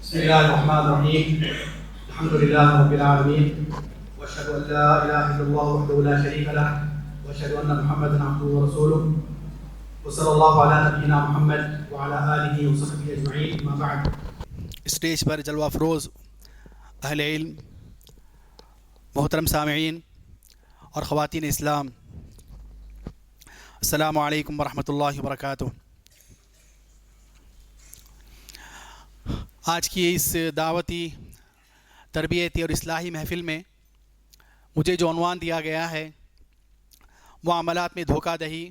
بسم الله الرحمن الرحيم الحمد لله رب العالمين واشهد ان لا اله الا الله وحده لا شريك له واشهد ان محمدا عبده ورسوله وصلى الله على نبينا محمد وعلى اله وصحبه اجمعين اما بعد. اسٹیج پر جلوہ افروز اہل علم، محترم سامعین اور خواتین اسلام، السلام علیکم ورحمۃ اللہ وبرکاتہ. آج کی اس دعوتی، تربیتی اور اصلاحی محفل میں مجھے جو عنوان دیا گیا ہے معاملات میں دھوکہ دہی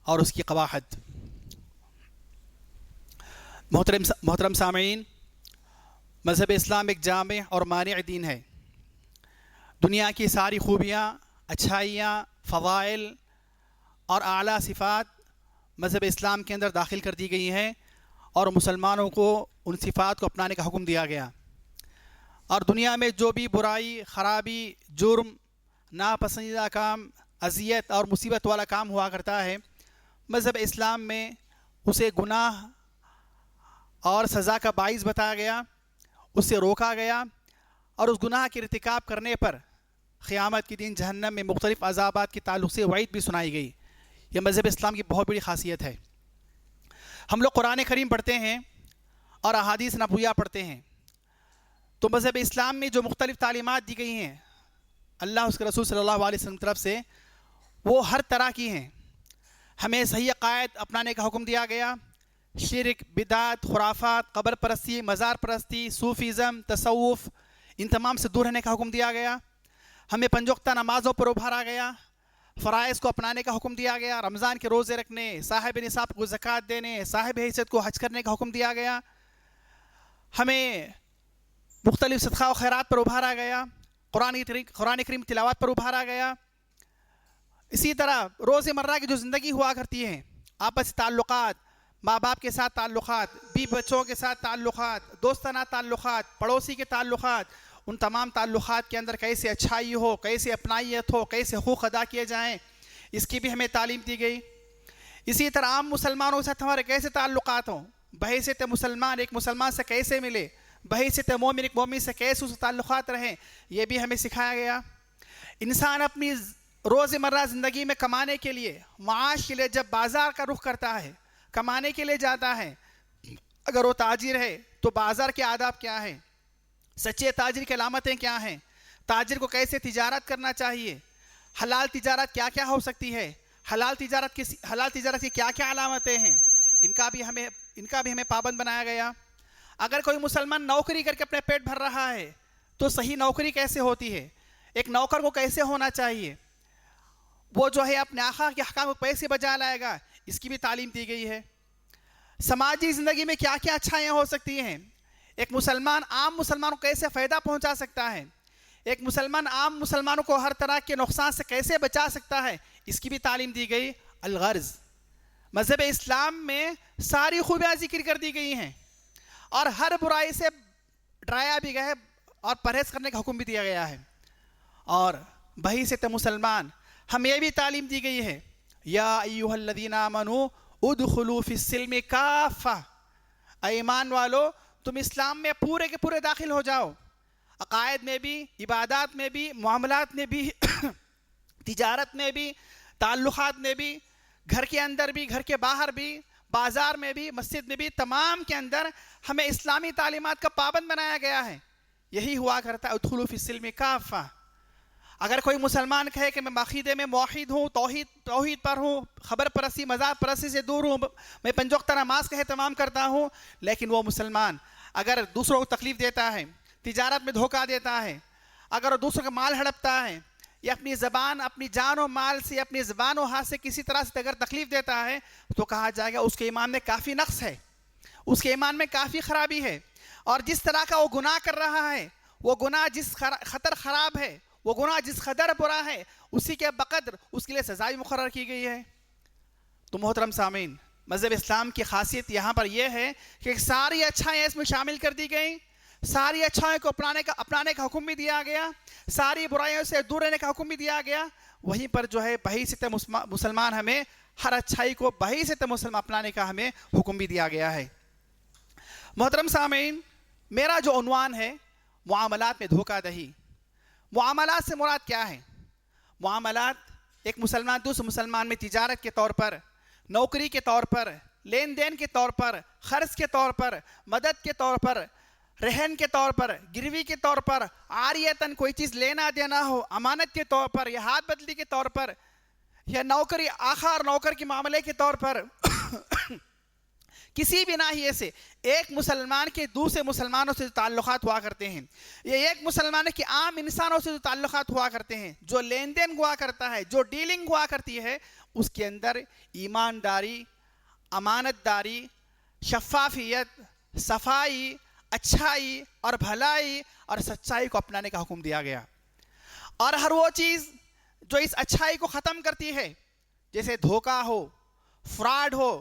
اور اس کی قباحت. محترم سامعین، مذہب اسلام ایک جامع اور مانع دین ہے. دنیا کی ساری خوبیاں، اچھائیاں، فضائل اور اعلیٰ صفات مذہب اسلام کے اندر داخل کر دی گئی ہیں اور مسلمانوں کو ان صفات کو اپنانے کا حکم دیا گیا. اور دنیا میں جو بھی برائی، خرابی، جرم، ناپسندیدہ کام، اذیت اور مصیبت والا کام ہوا کرتا ہے، مذہب اسلام میں اسے گناہ اور سزا کا باعث بتایا گیا، اس سے روکا گیا، اور اس گناہ کے ارتکاب کرنے پر قیامت کے دن جہنم میں مختلف عذابات کے تعلق سے وعید بھی سنائی گئی. یہ مذہب اسلام کی بہت بڑی خاصیت ہے. ہم لوگ قرآن کریم پڑھتے ہیں اور احادیث نبویہ پڑھتے ہیں، تو مذہب اسلام میں جو مختلف تعلیمات دی گئی ہیں اللہ اس کے رسول صلی اللہ علیہ وسلم کی طرف سے، وہ ہر طرح کی ہیں. ہمیں صحیح عقائد اپنانے کا حکم دیا گیا. شرک، بدعت، خرافات، قبر پرستی، مزار پرستی، صوفیزم، تصوف، ان تمام سے دور رہنے کا حکم دیا گیا. ہمیں 5 وقتہ نمازوں پر ابھارا گیا. فرائض کو اپنانے کا حکم دیا گیا. رمضان کے روزے رکھنے، صاحب نصاب کو زکوٰۃ دینے، صاحب حیثیت کو حج کرنے کا حکم دیا گیا. ہمیں مختلف صدقہ و خیرات پر ابھارا گیا. قرآن کریم تلاوت پر ابھارا گیا. اسی طرح روز مرہ کی جو زندگی ہوا کرتی ہے، آپس تعلقات، ماں باپ کے ساتھ تعلقات، بیوی بچوں کے ساتھ تعلقات، دوستانہ تعلقات، پڑوسی کے تعلقات، ان تمام تعلقات کے اندر کیسے اچھائی ہو، کیسے اپنائیت ہو، کیسے حقوق ادا کیے جائیں، اس کی بھی ہمیں تعلیم دی گئی. اسی طرح عام مسلمانوں کے ساتھ ہمارے کیسے تعلقات ہوں، بحیثیت مسلمان ایک مسلمان سے کیسے ملے، بحیثیت مومن ایک مومن سے کیسے اس تعلقات رہیں، یہ بھی ہمیں سکھایا گیا. انسان اپنی روز مرہ زندگی میں کمانے کے لیے، معاش کے لیے جب بازار کا رخ کرتا ہے، کمانے کے لیے جاتا ہے، اگر وہ تاجر ہے تو بازار کے آداب کیا ہیں، سچے تاجر کی علامتیں کیا ہیں، تاجر کو کیسے تجارت کرنا چاہیے، حلال تجارت کیا کیا ہو سکتی ہے، حلال تجارت کی کیا کیا علامتیں ہیں، ان کا بھی ہمیں پابند بنایا گیا. اگر کوئی مسلمان نوکری کر کے اپنے پیٹ بھر رہا ہے تو صحیح نوکری کیسے ہوتی ہے، ایک نوکر کو کیسے ہونا چاہیے، وہ جو ہے اپنے آقا کے احکام کو کیسے بجا لائے گا، اس کی بھی تعلیم دی گئی ہے. سماجی زندگی میں کیا کیا اچھائیاں ہو سکتی ہیں، ایک مسلمان عام مسلمانوں کو کیسے فائدہ پہنچا سکتا ہے، ایک مسلمان عام مسلمانوں کو ہر طرح کے نقصان سے کیسے بچا سکتا ہے، اس کی بھی تعلیم دی گئی. الغرض مذہب اسلام میں ساری خوبیاں ذکر کر دی گئی ہیں اور ہر برائی سے ڈرایا بھی گیا ہے اور پرہیز کرنے کا حکم بھی دیا گیا ہے. اور بحیثیت مسلمان ہمیں یہ بھی تعلیم دی گئی ہے، یا ایھا الذین آمنوا ادخلوا فی السلم کافہ، اے ایمان والو تم اسلام میں پورے کے پورے داخل ہو جاؤ، عقائد میں بھی، عبادات میں بھی، معاملات میں بھی، تجارت میں بھی، تعلقات میں بھی، گھر کے اندر بھی، گھر کے باہر بھی، بازار میں بھی، مسجد میں بھی، تمام کے اندر ہمیں اسلامی تعلیمات کا پابند بنایا گیا ہے. یہی ہوا کرتا ہے ادخلوا فی السلم کافہ. اگر کوئی مسلمان کہے کہ میں عقیدے میں موحد ہوں، توحید پر ہوں، خبر پرستی، مزار پرستی سے دور ہوں، میں 5 وقتہ نماز کا اہتمام کرتا ہوں، لیکن وہ مسلمان اگر دوسروں کو تکلیف دیتا ہے، تجارت میں دھوکہ دیتا ہے، اگر وہ دوسروں کا مال ہڑپتا ہے، یا اپنی زبان، اپنی جان و مال سے، اپنی زبان و ہاتھ سے کسی طرح سے اگر تکلیف دیتا ہے، تو کہا جائے گا اس کے ایمان میں کافی نقص ہے، اس کے ایمان میں کافی خرابی ہے. اور جس طرح کا وہ گناہ کر رہا ہے، وہ گناہ جس خطر خراب ہے، وہ گناہ جس قدر برا ہے، اسی کے بقدر اس کے لیے سزائیں مقرر کی گئی ہے. تو محترم سامعین، مذہب اسلام کی خاصیت یہاں پر یہ ہے کہ ساری اچھائیں اس میں شامل کر دی گئیں، ساری اچھائیں کو اپنانے کا حکم بھی دیا گیا، ساری برائیوں سے دور رہنے کا حکم بھی دیا گیا. وہیں پر جو ہے بحیثیت مسلمان ہمیں ہر اچھائی کو بحیثیت مسلمان اپنانے کا ہمیں حکم بھی دیا گیا ہے. محترم سامعین، میرا جو عنوان ہے معاملات میں دھوکہ دہی. معاملات سے مراد کیا ہے؟ معاملات ایک مسلمان دوسرے مسلمان میں تجارت کے طور پر، نوکری کے طور پر، لین دین کے طور پر، خرچ کے طور پر، مدد کے طور پر، رہن کے طور پر، گروی کے طور پر، عاریتاً کوئی چیز لینا دینا ہو، امانت کے طور پر یا ہاتھ بدلی کے طور پر، یا نوکری آخر نوکر کے معاملے کے طور پر کسی بھی ناحیے سے ایک مسلمان کے دوسرے مسلمانوں سے جو تعلقات ہوا کرتے ہیں، یا ایک مسلمان کے عام انسانوں سے جو تعلقات ہوا کرتے ہیں، جو لین دین ہوا کرتا ہے، جو ڈیلنگ ہوا کرتی ہے، اس کے اندر ایمانداری، امانت داری، شفافیت، صفائی، اچھائی اور بھلائی اور سچائی کو اپنانے کا حکم دیا گیا. اور ہر وہ چیز جو اس اچھائی کو ختم کرتی ہے، جیسے دھوکہ ہو، فراڈ ہو،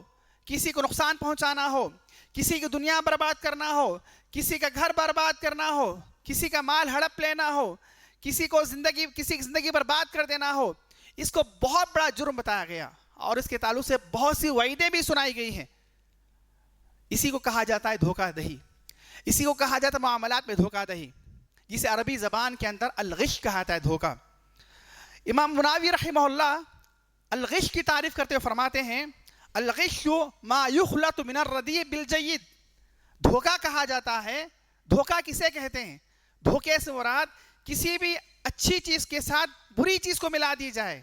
کسی کو نقصان پہنچانا ہو، کسی کی دنیا برباد کرنا ہو، کسی کا گھر برباد کرنا ہو، کسی کا مال ہڑپ لینا ہو، کسی کی زندگی برباد کر دینا ہو، اس کو بہت بڑا جرم بتایا گیا اور اس کے تعلق سے بہت سی وعیدیں بھی سنائی گئی ہیں. اسی کو کہا جاتا ہے دھوکہ دہی، اسی کو کہا جاتا ہے معاملات میں دھوکہ دہی، جسے عربی زبان کے اندر الغش کہا جاتا ہے، دھوکہ. امام مناوی رحمہ اللہ الغش کی تعریف کرتے ہوئے فرماتے ہیں الغش ما یخلط من الردیء بالجید. دھوکہ کہا جاتا ہے. دھوکہ کسے کہتے ہیں؟ دھوکے سے مراد کسی بھی اچھی چیز کے ساتھ بری چیز کو ملا دی جائے،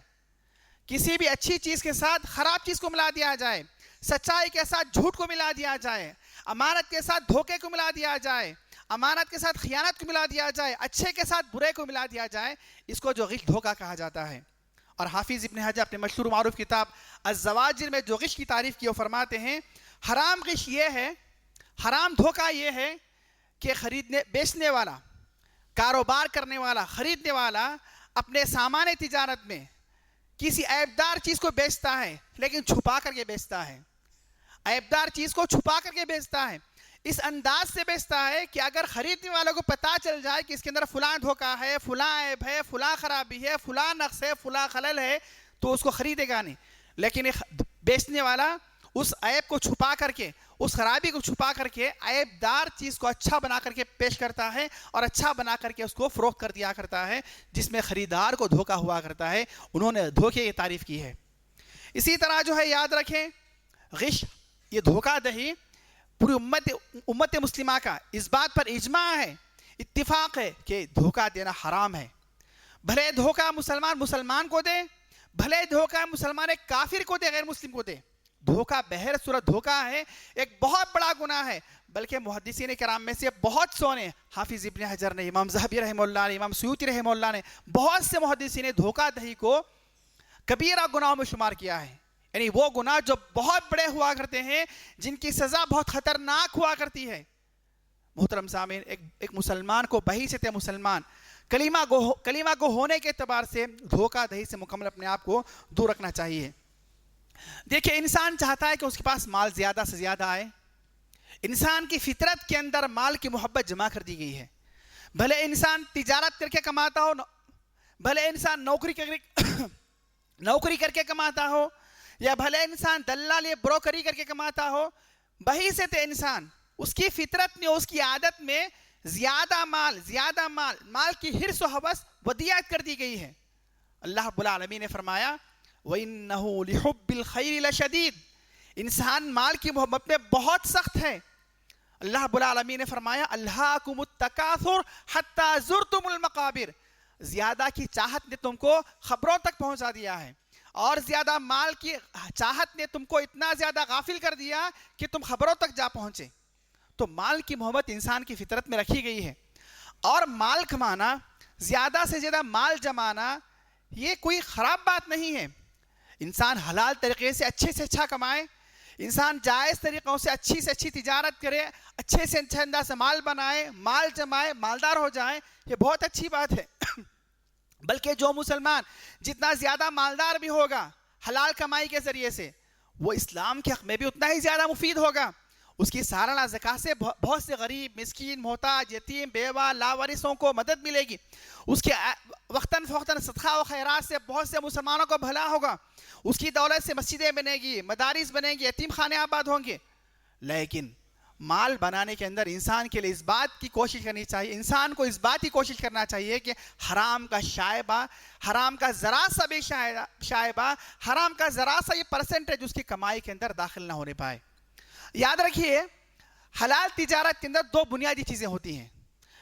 کسی بھی اچھی چیز کے ساتھ خراب چیز کو ملا دیا جائے، سچائی کے ساتھ جھوٹ کو ملا دیا جائے، امانت کے ساتھ دھوکے کو ملا دیا جائے، امانت کے ساتھ خیانت کو ملا دیا جائے، اچھے کے ساتھ برے کو ملا دیا جائے، اس کو جو غش دھوکہ کہا جاتا ہے. اور حافظ ابن حجر اپنے مشہور معروف کتاب الزواجر میں جو غش کی تعریف کی وہ فرماتے ہیں حرام غش یہ ہے، حرام دھوکہ یہ ہے کہ بیچنے والا، کاروبار کرنے والا، خریدنے والا اپنے سامان تجارت میں کسی عیبدار چیز کو بیچتا ہے لیکن چھپا کر کے بیچتا ہے، عیبدار چیز کو چھپا کر کے بیچتا ہے، اس انداز سے بیچتا ہے کہ اگر خریدنے والوں کو پتہ چل جائے کہ اس کے اندر فلاں دھوکہ ہے، فلاں عیب ہے، فلاں خرابی ہے، فلاں نقص ہے، فلاں خلل ہے، تو اس کو خریدے گا نہیں. لیکن بیچنے والا اس عیب کو چھپا کر کے، اس خرابی کو چھپا کر کے عیب دار چیز کو اچھا بنا کر کے پیش کرتا ہے اور اچھا بنا کر کے اس کو فروخت کر دیا کرتا ہے، جس میں خریدار کو دھوکہ ہوا کرتا ہے. انہوں نے دھوکے کی تعریف کی ہے. اسی طرح جو ہے یاد رکھیں غش، یہ دھوکہ دہی پوری امت مسلمہ کا اس بات پر اجماع ہے، اتفاق ہے کہ دھوکہ دینا حرام ہے. بھلے دھوکہ مسلمان کو دے، بھلے دھوکہ مسلمان ایک کافر کو دے، غیر مسلم کو دے، دھوکہ بہر صورت دھوکہ ہے، ایک بہت بڑا گناہ ہے. بلکہ محدثین کرام میں سے بہت سو نے، حافظ ابن حجر نے، امام ذہبی رحمہ اللہ نے، امام سیوطی رحمہ اللہ نے، بہت سے محدثین نے دھوکہ دہی کو کبیرہ گناہوں میں شمار کیا ہے. یعنی وہ گناہ جو بہت بڑے ہوا کرتے ہیں، جن کی سزا بہت خطرناک ہوا کرتی ہے. محترم سامعین، ایک مسلمان کو بحیثیت مسلمان کلمہ کو ہونے کے اعتبار سے دھوکہ دہی سے مکمل اپنے آپ کو دور رکھنا چاہیے. دیکھیں انسان چاہتا ہے کہ اس کے پاس مال زیادہ سے زیادہ آئے. انسان کی فطرت کے اندر مال کی محبت جمع کر دی گئی ہے. بھلے انسان تجارت کر کے کماتا ہو، بھلے انسان نوکری کر کے کماتا ہو، یا بھلے انسان دلالی بروکری کر کے کماتا ہو، بحیثیت انسان اس کی فطرت میں، اس کی عادت میں زیادہ مال کی حرص و ہوس ودیعت کر دی گئی ہے. اللہ رب العالمین نے فرمایا وَإِنَّهُ لِحُبِّ الْخَيْرِ لَشَدِيدٌ. انسان مال کی محبت میں بہت سخت ہے. اللہ رب العالمین نے فرمایا أَلْهَاكُمُ التَّكَاثُرُ حَتَّى زُرْتُمُ الْمَقَابِرَ. زیادہ کی چاہت نے تم کو خبروں تک پہنچا دیا ہے، اور زیادہ مال کی چاہت نے تم کو اتنا زیادہ غافل کر دیا کہ تم خبروں تک جا پہنچے. تو مال کی محبت انسان کی فطرت میں رکھی گئی ہے. اور مال کمانا، زیادہ سے زیادہ مال جمانا، یہ کوئی خراب بات نہیں ہے. انسان حلال طریقے سے اچھا کمائے، انسان جائز طریقوں سے اچھی تجارت کرے، اچھے سے اچھا انداز سے مال بنائے، مال جمائے، مالدار ہو جائے، یہ بہت اچھی بات ہے. بلکہ جو مسلمان جتنا زیادہ مالدار بھی ہوگا حلال کمائی کے ذریعے سے، وہ اسلام کے حق میں بھی اتنا ہی زیادہ مفید ہوگا. اس کی سالانہ زکوٰۃ سے بہت سے غریب، مسکین، محتاج، یتیم، بیوہ، لاوارثوں کو مدد ملے گی. اس کے وقتاً فوقتاً صدقہ و خیرات سے بہت سے مسلمانوں کو بھلا ہوگا. اس کی دولت سے مسجدیں بنے گی، مدارس بنے گی، یتیم خانے آباد ہوں گے. لیکن مال بنانے کے اندر انسان کے لیے اس بات کی کوشش کرنی چاہیے، انسان کو اس بات کی کوشش کرنا چاہیے کہ حرام کا شائبہ، حرام کا ذرا سا بھی شائبہ، حرام کا ذرا سا یہ پرسنٹیج اس کی کمائی کے اندر داخل نہ ہونے پائے۔ یاد رکھیے حلال تجارت کے اندر دو بنیادی چیزیں ہوتی ہیں،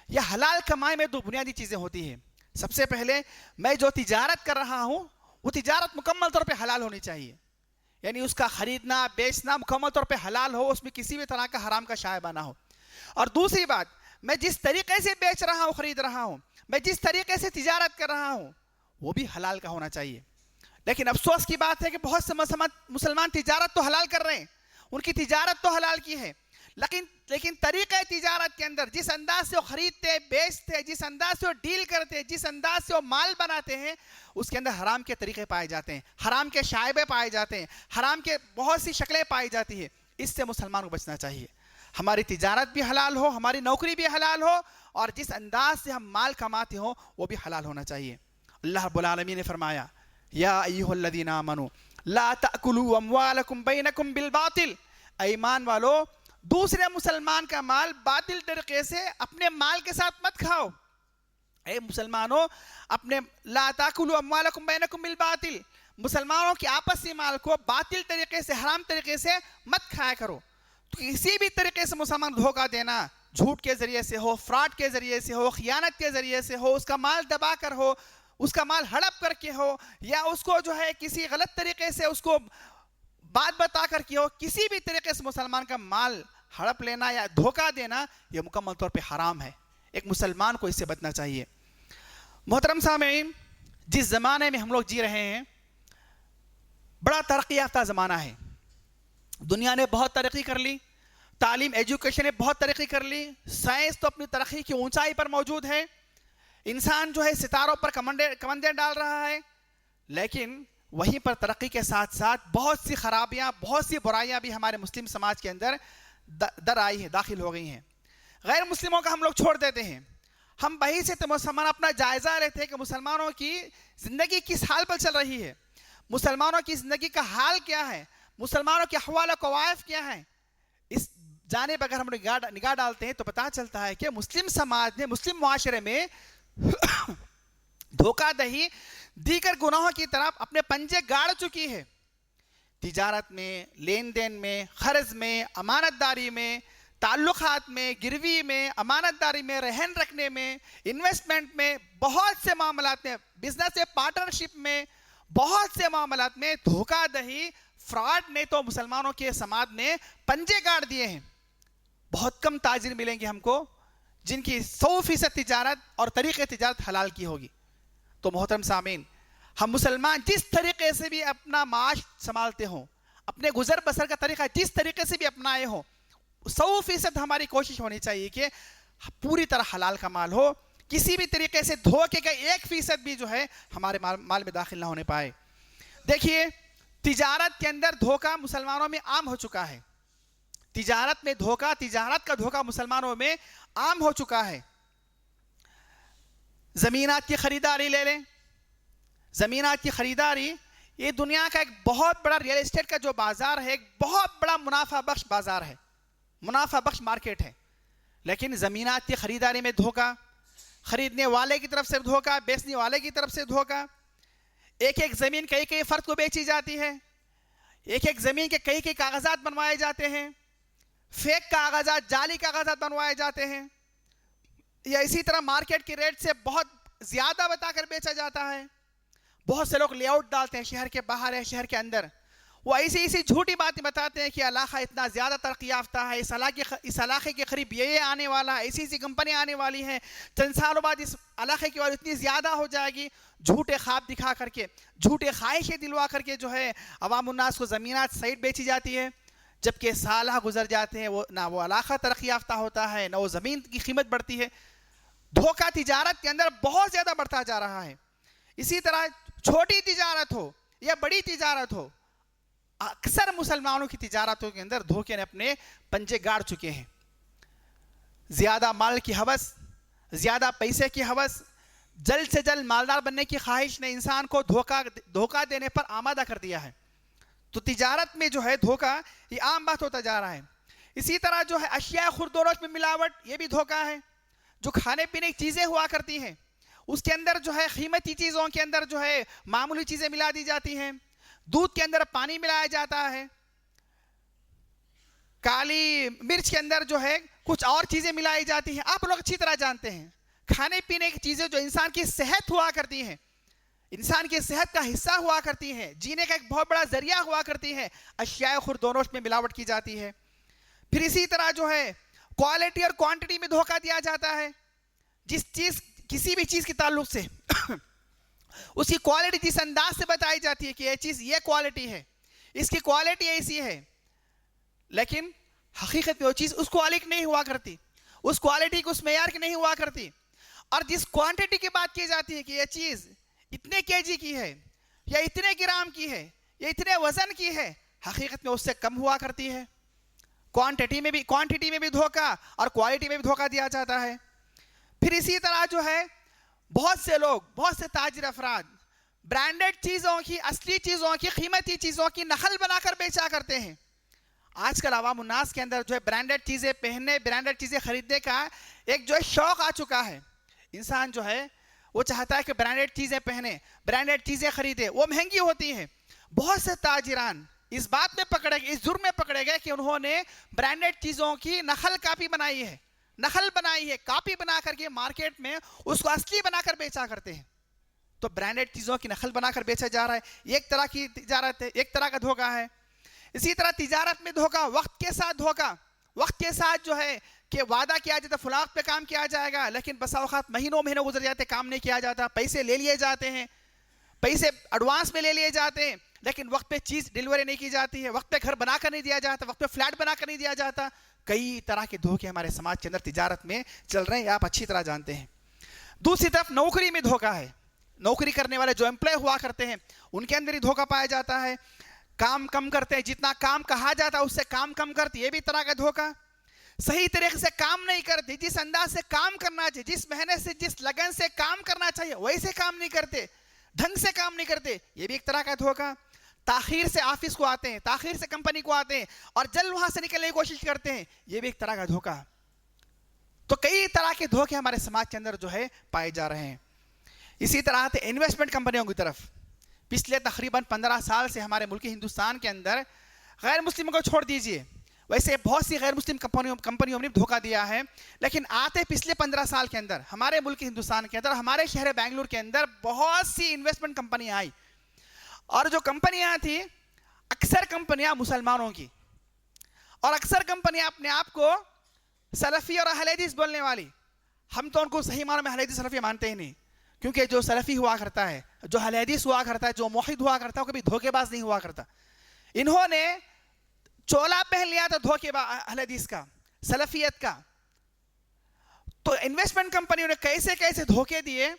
یا حلال کمائی میں دو بنیادی چیزیں ہوتی ہیں۔ سب سے پہلے میں جو تجارت کر رہا ہوں وہ تجارت مکمل طور پہ حلال ہونی چاہیے، یعنی اس کا خریدنا بیچنا مکمل طور پہ حلال ہو، اس میں کسی بھی طرح کا حرام کا شائبہ نہ ہو۔ اور دوسری بات، میں جس طریقے سے بیچ رہا ہوں، خرید رہا ہوں، میں جس طریقے سے تجارت کر رہا ہوں وہ بھی حلال کا ہونا چاہیے۔ لیکن افسوس کی بات ہے کہ بہت سے مسلمان تجارت تو حلال کر رہے ہیں، ان کی تجارت تو حلال کی ہے، لیکن طریقہ تجارت کے اندر جس انداز سے وہ خریدتے بیچتے، جس انداز سے وہ ڈیل کرتے، جس انداز سے وہ مال بناتے ہیں، اس کے اندر حرام کے طریقے پائے جاتے ہیں، حرام کے شائبے پائے جاتے ہیں، حرام کے بہت سی شکلیں پائی جاتی ہیں۔ اس سے مسلمان کو بچنا چاہیے۔ ہماری تجارت بھی حلال ہو، ہماری نوکری بھی حلال ہو، اور جس انداز سے ہم مال کماتے ہوں وہ بھی حلال ہونا چاہیے۔ اللہ رب العالمین نے فرمایا یا ایھا الذین آمنوا لا تأکلوا اموالکم بینکم بالباطل، ایمان والو دوسرے مسلمان کا مال باطل طریقے سے اپنے مال کے ساتھ مت کھاؤ۔ اے مسلمانوں، اپنے لا تاکلوا اموالکم بینکم بالباطل، مسلمانوں کے آپسی مال کو باطل طریقے سے، حرام طریقے سے مت کھایا کرو۔ تو کسی بھی طریقے سے مسلمان دھوکہ دینا، جھوٹ کے ذریعے سے ہو، فراڈ کے ذریعے سے ہو، خیانت کے ذریعے سے ہو، اس کا مال دبا کر ہو، اس کا مال ہڑپ کر کے ہو، یا اس کو جو ہے کسی غلط طریقے سے اس کو بات بتا کر کے ہو، کسی بھی طریقے سے مسلمان کا مال ہڑپ لینا یا دھوکہ دینا یہ مکمل طور پہ حرام ہے۔ ایک مسلمان کو اس سے بچنا چاہیے۔ محترم سامعین، جس زمانے میں ہم لوگ جی رہے ہیں بڑا ترقی یافتہ زمانہ ہے، دنیا نے بہت ترقی کر لی، تعلیم ایجوکیشن نے بہت ترقی کر لی، سائنس تو اپنی ترقی کی اونچائی پر موجود ہے، انسان جو ہے ستاروں پر کمندیں ڈال رہا ہے، لیکن وہیں پر ترقی کے ساتھ ساتھ بہت سی خرابیاں، بہت سی برائیاں بھی ہمارے مسلم سماج کے اندر در آئی ہیں، داخل ہو گئی ہیں۔ غیر مسلموں کا ہم لوگ چھوڑ دیتے ہیں، ہم بحیثیت مسلمان اپنا جائزہ لیتے ہیں کہ مسلمانوں کی زندگی کس حال پر چل رہی ہے، مسلمانوں کی زندگی کا حال کیا ہے، مسلمانوں کے احوال و کوائف کیا ہیں۔ اس جانب اگر ہم نگاہ ڈالتے ہیں تو پتہ چلتا ہے کہ مسلم سماج نے، مسلم معاشرے میں دھوکہ دہی، دیگر گناہوں کی طرف اپنے پنجے گاڑ چکی ہے۔ تجارت میں، لین دین میں، قرض میں، امانت داری میں، تعلقات میں، گروی میں، امانت داری میں، رہن رکھنے میں، انویسٹمنٹ میں، بہت سے معاملات میں، بزنس پارٹنرشپ میں، بہت سے معاملات میں دھوکہ دہی، فراڈ نے تو مسلمانوں کے سماج میں پنجے گاڑ دیے ہیں۔ بہت کم تاجر ملیں گے ہم کو جن کی 100% تجارت اور طریقے تجارت حلال کی ہوگی۔ تو محترم سامعین، ہم مسلمان جس طریقے سے بھی اپنا معاش سنبھالتے ہوں، اپنے گزر بسر کا طریقہ جس طریقے سے بھی اپنائے ہوں، 100% ہماری کوشش ہونی چاہیے کہ پوری طرح حلال کا مال ہو، کسی بھی طریقے سے دھوکے کا 1% بھی جو ہے ہمارے مال میں داخل نہ ہونے پائے۔ دیکھیے تجارت کے اندر دھوکہ مسلمانوں میں عام ہو چکا ہے، تجارت میں دھوکہ، تجارت کا دھوکہ مسلمانوں میں عام ہو چکا ہے۔ زمینات کی خریداری لے لیں، زمینات کی خریداری یہ دنیا کا ایک بہت بڑا ریئل اسٹیٹ کا جو بازار ہے، ایک بہت بڑا منافع بخش بازار ہے، منافع بخش مارکیٹ ہے، لیکن زمینات کی خریداری میں دھوکہ، خریدنے والے کی طرف سے دھوکہ، بیچنے والے کی طرف سے دھوکہ، ایک ایک زمین کئی فرد کو بیچی جاتی ہے، ایک ایک زمین کے کئی کاغذات بنوائے جاتے ہیں، فیک کاغذات، جعلی کاغذات بنوائے جاتے ہیں، یا اسی طرح مارکیٹ کی ریٹ سے بہت زیادہ بتا کر بیچا جاتا ہے۔ بہت سے لوگ لے آؤٹ ڈالتے ہیں، شہر کے باہر ہے، شہر کے اندر، وہ ایسی جھوٹی باتیں بتاتے ہیں کہ علاقہ اتنا زیادہ ترقی یافتہ ہے، اس علاقے کے قریب یہ آنے والا ہے، ایسی کمپنیاں آنے والی ہیں، چند سالوں بعد اس علاقے کی اور اتنی زیادہ ہو جائے گی، جھوٹے خواب دکھا کر کے، جھوٹے خواہشیں دلوا کر کے جو ہے عوام الناس کو زمینات سائٹ بیچی جاتی ہے، جبکہ سالہ گزر جاتے ہیں، نہ وہ علاقہ ترقی یافتہ ہوتا ہے، نہ وہ زمین کی قیمت بڑھتی ہے۔ دھوکہ تجارت کے اندر بہت زیادہ بڑھتا جا رہا ہے۔ اسی طرح چھوٹی تجارت ہو یا بڑی تجارت ہو، اکثر مسلمانوں کی تجارتوں کے اندر دھوکے نے اپنے پنجے گاڑ چکے ہیں۔ زیادہ مال کی ہوس، زیادہ پیسے کی ہوس، جلد سے جلد مالدار بننے کی خواہش نے انسان کو دھوکہ دینے پر آمادہ کر دیا ہے۔ تو تجارت میں جو ہے دھوکہ یہ عام بات ہوتا جا رہا ہے۔ اسی طرح جو ہے اشیاء خوردونوش میں ملاوٹ، یہ بھی دھوکہ ہے. جو کھانے پینے کی چیزیں ہوا کرتی ہیں اس کے اندر جو ہے قیمتی چیزوں کے اندر جو ہے معمولی چیزیں ملا دی جاتی ہیں. دودھ کے اندر پانی ملایا جاتا ہے. کالی مرچ کے اندر جو ہے کچھ اور چیزیں ملائی جاتی ہیں. آپ لوگ اچھی طرح جانتے ہیں کھانے پینے کی چیزیں جو انسان کی صحت ہوا کرتی ہیں، انسان کی صحت کا حصہ ہوا کرتی ہیں، جینے کا ایک بہت بڑا ذریعہ ہوا کرتی ہے، اشیاء خوردونوش میں ملاوٹ کی جاتی ہے. پھر اسی طرح جو ہے کوالٹی اور کوانٹٹی میں دھوکہ دیا جاتا ہے. جس چیز کسی بھی چیز کے تعلق سے اس کی کوالٹی جس انداز سے بتائی جاتی ہے کہ یہ چیز یہ کوالٹی ہے، اس کی کوالٹی ایسی ہے، لیکن حقیقت میں وہ چیز اس کوالٹی نہیں ہوا کرتی، اس کوالٹی کو اس معیار کی نہیں ہوا کرتی. اور جس کوانٹٹی کی بات کی جاتی ہے کہ یہ چیز اتنے کے جی کی ہے یا اتنے گرام کی ہے یا اتنے وزن کی ہے، حقیقت میں اس سے کم ہوا کرتی ہے. کوانٹٹی میں بھی دھوکہ اور کوالٹی میں بھی دھوکہ دیا جاتا ہے. پھر اسی طرح جو ہے بہت سے لوگ، بہت سے تاجر افراد برانڈڈ چیزوں کی، اصلی چیزوں کی، قیمتی چیزوں کی نقل بنا کر بیچا کرتے ہیں. آج کل عوام الناس کے اندر جو ہے برانڈڈ چیزیں پہننے، برانڈڈ چیزیں خریدنے کا ایک جو ہے شوق آ چکا ہے. انسان جو ہے وہ چاہتا ہے کہ برانڈڈ چیزیں پہنے، برانڈڈ چیزیں خریدے، وہ مہنگی ہوتی ہیں. بہت سے تاجران اس بات میں پکڑے گئے، اس جرم میں پکڑے گئے کہ انہوں نے برانڈڈ چیزوں کی نقل کاپی بنائی ہے، کاپی بنا کر کے مارکیٹ میں اس کو اصلی بنا کر بیچا کرتے ہیں. تو برانڈڈ چیزوں کی نقل بنا کر بیچا جا رہا ہے. یہ ایک طرح کی تجارت ہے، ایک طرح کا دھوکہ ہے. اسی طرح تجارت میں دھوکہ، وقت کے ساتھ دھوکہ. وقت کے ساتھ جو ہے کہ وعدہ کیا جاتا ہے فلاں پہ کام کیا جائے گا، لیکن بسا اوقات مہینوں گزر جاتے، کام نہیں کیا جاتا، پیسے لے لیے جاتے ہیں، پیسے ایڈوانس میں لے لیے جاتے ہیں، لیکن وقت پہ چیز ڈیلیوری نہیں کی جاتی ہے، وقت پہ گھر بنا کر نہیں دیا جاتا، وقت پہ فلیٹ بنا کر نہیں دیا جاتا. کئی طرح کے دھوکے ہمارے سماج کے اندر تجارت میں چل رہے ہیں، آپ اچھی طرح جانتے ہیں. دوسری طرف نوکری میں دھوکہ ہے. نوکری کرنے والے جو امپلائی ہوا کرتے ہیں ان کے اندر ہی دھوکہ پایا جاتا ہے. کام کم کرتے ہیں، جتنا کام کہا جاتا ہے اس سے کام کم کرتے، یہ بھی طرح کا دھوکہ. صحیح طریقے سے کام نہیں کرتے، جس انداز سے کام کرنا چاہیے، جس محنت سے، جس لگن سے کام کرنا چاہیے ویسے کام نہیں کرتے، ڈھنگ سے کام نہیں کرتے، یہ بھی ایک طرح کا دھوکہ. تاخیر سے آفس کو آتے ہیں، تاخیر سے کمپنی کو آتے ہیں اور جلد وہاں سے نکلنے کی کوشش کرتے ہیں، یہ بھی ایک طرح کا دھوکہ. تو کئی طرح کے دھوکے ہمارے سماج کے اندر جو ہے پائے جا رہے ہیں. اسی طرح آتے انویسٹمنٹ کمپنیوں کی طرف. پچھلے تقریباً 15 سال سے ہمارے ملک ہندوستان کے اندر غیر مسلموں کو چھوڑ دیجئے، ویسے بہت سی غیر مسلم کمپنیوں نے دھوکہ دیا ہے، لیکن آتے پچھلے 15 سال کے اندر ہمارے ملک ہندوستان کے اندر، ہمارے شہر بنگلور کے اندر بہت سی انویسٹمنٹ کمپنیاں آئی. اور جو کمپنیاں تھیں اکثر کمپنیاں مسلمانوں کی، اور اکثر کمپنیاں اپنے آپ کو سلفی اور اہل حدیث بولنے والی. ہم تو ان کو صحیح معنوں میں اہل حدیث سلفی مانتے ہی نہیں، کیونکہ جو سلفی ہوا کرتا ہے، جو اہل حدیث ہوا کرتا ہے، جو موحد ہوا کرتا ہے، وہ کبھی دھوکے باز نہیں ہوا کرتا. انہوں نے چولا پہن لیا تھا دھوکے اہل حدیث کا، سلفیت کا. تو انویسٹمنٹ کمپنیوں نے کیسے کیسے دھوکے دیے،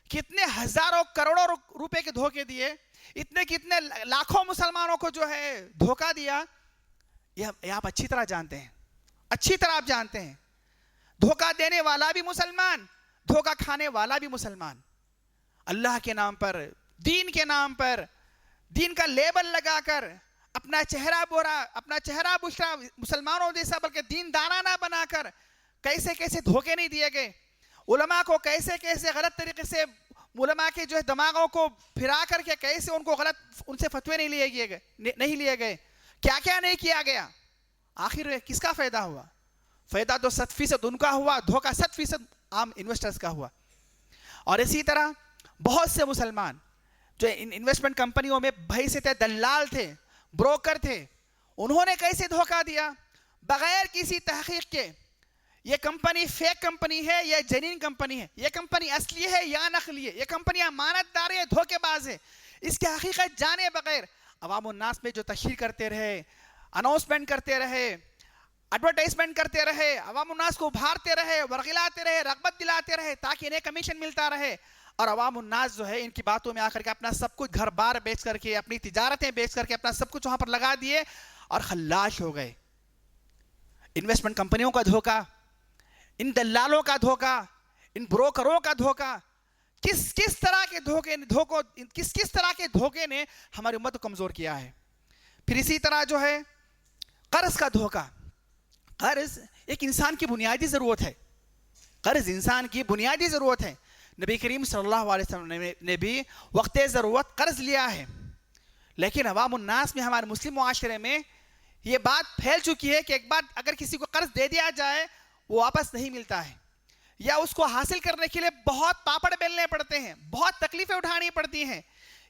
کتنے ہزاروں کروڑوں روپے کے دھوکے دیے، اتنے کتنے لاکھوں مسلمانوں کو جو ہے دھوکہ دیا، یہ آپ اچھی طرح جانتے ہیں، اچھی طرح آپ جانتے ہیں. دھوکہ دینے والا بھی مسلمان، دھوکہ کھانے والا بھی مسلمان. اللہ کے نام پر، دین کے نام پر، دین کا لیبل لگا کر اپنا چہرہ بشرا مسلمانوں جیسا بلکہ دین دانہ بنا کر کیسے کیسے دھوکے نہیں دیے گئے. علماء کو کیسے کیسے غلط طریقے سے، علماء کے جو ہے دماغوں کو پھرا کر کے کیسے ان کو غلط، ان سے فتوے نہیں لیے گئے، کیا کیا نہیں کیا گیا. آخر کس کا فائدہ ہوا؟ فائدہ تو 100% ان کا ہوا، دھوکہ 100% عام انویسٹرز کا ہوا. اور اسی طرح بہت سے مسلمان جو ان انویسٹمنٹ کمپنیوں میں بحیثیت دلال تھے، بروکر تھے، انہوں نے کیسے دھوکہ دیا بغیر کسی تحقیق کے. یہ کمپنی فیک کمپنی ہے، یہ جنین کمپنی ہے، یہ کمپنی اصلی ہے یا نقلی ہے، یہ کمپنی امانت دار ہے، دھوکے باز ہے. اس کی حقیقت جانے بغیر عوام الناس میں جو تشہیر کرتے رہے، اناؤنسمنٹ کرتے رہے، ایڈورٹائزمنٹ کرتے رہے، عوام الناس کو ابھارتے رہے، ورغلاتے رہے، رغبت دلاتے رہے تاکہ انہیں کمیشن ملتا رہے. اور عوام الناس جو ہے ان کی باتوں میں آ کر کے اپنا سب کچھ گھر بار بیچ کر کے، اپنی تجارتیں بیچ کر کے اپنا سب کچھ وہاں پر لگا دیے اور خلاش ہو گئے. انویسٹمنٹ کمپنیوں کا دھوکہ، ان دلالوں کا دھوکہ، ان بروکروں کا دھوکہ، کس طرح کے دھوکے نے ہماری امت کو کمزور کیا ہے. پھر اسی طرح جو ہے قرض کا دھوکہ. قرض ایک انسان کی بنیادی ضرورت ہے. قرض انسان کی بنیادی ضرورت ہے. نبی کریم صلی اللہ علیہ وسلم نے بھی وقت ضرورت قرض لیا ہے. لیکن عوام الناس میں, ہمارے مسلم معاشرے میں یہ بات پھیل چکی ہے کہ ایک بار اگر کسی کو قرض دے دیا جائے وہ واپس نہیں ملتا ہے, یا اس کو حاصل کرنے کے لیے بہت پاپڑ بیلنے پڑتے ہیں, بہت تکلیفیں اٹھانی پڑتی ہیں.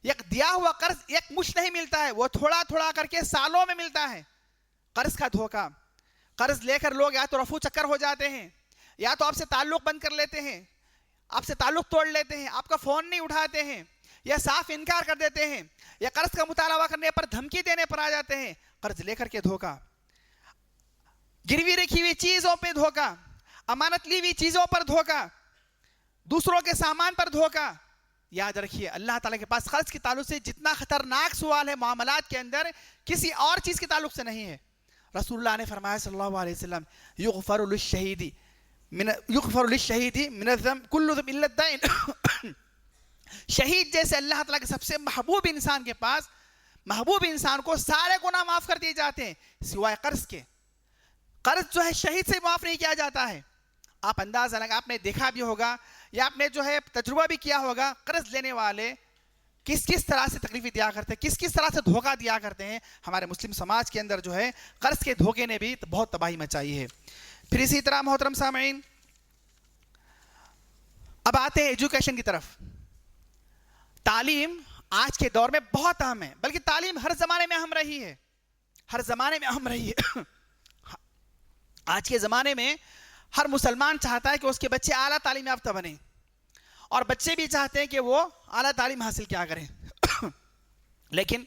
ایک دیا ہوا قرض ایک مشت نہیں ملتا ہے, وہ تھوڑا تھوڑا کر کے سالوں میں ملتا ہے. قرض کا دھوکہ. قرض لے کر لوگ یا تو رفو چکر ہو جاتے ہیں, یا تو آپ سے تعلق بند کر لیتے ہیں, آپ سے تعلق توڑ لیتے ہیں, آپ کا فون نہیں اٹھاتے ہیں, یا صاف انکار کر دیتے ہیں, یا قرض کا مطالبہ کرنے پر دھمکی دینے پر آ جاتے ہیں. قرض لے کر کے دھوکہ, گروی رکھی ہوئی چیزوں پہ دھوکہ, امانت لی ہوئی چیزوں پر دھوکہ, دوسروں کے سامان پر دھوکہ. یاد رکھیے اللہ تعالیٰ کے پاس قرض کے تعلق سے جتنا خطرناک سوال ہے معاملات کے اندر, کسی اور چیز کے تعلق سے نہیں ہے. رسول اللہ نے فرمایا صلی اللہ علیہ وسلم, یغفر للشہید من الذنب کل ذنب الا الدین. شہید جیسے اللہ تعالیٰ کے سب سے محبوب انسان کے پاس, محبوب انسان کو سارے گناہ معاف کر دیے جاتے ہیں سوائے قرض کے. قرض جو ہے شہید سے معاف نہیں کیا جاتا ہے. آپ اندازہ لگا, آپ نے دیکھا بھی ہوگا یا آپ نے جو ہے تجربہ بھی کیا ہوگا, قرض لینے والے کس طرح سے تکلیفیں دیا کرتے ہیں, کس طرح سے دھوکہ دیا کرتے ہیں. ہمارے مسلم سماج کے اندر جو ہے قرض کے دھوکے نے بھی بہت تباہی مچائی ہے. پھر اسی طرح محترم سامعین, اب آتے ہیں ایجوکیشن کی طرف. تعلیم آج کے دور میں بہت اہم ہے, بلکہ تعلیم ہر زمانے میں اہم رہی ہے, ہر زمانے میں اہم رہی ہے. آج کے زمانے میں ہر مسلمان چاہتا ہے کہ اس کے بچے اعلیٰ تعلیم یافتہ بنیں, اور بچے بھی چاہتے ہیں کہ وہ اعلیٰ تعلیم حاصل کیا کریں. لیکن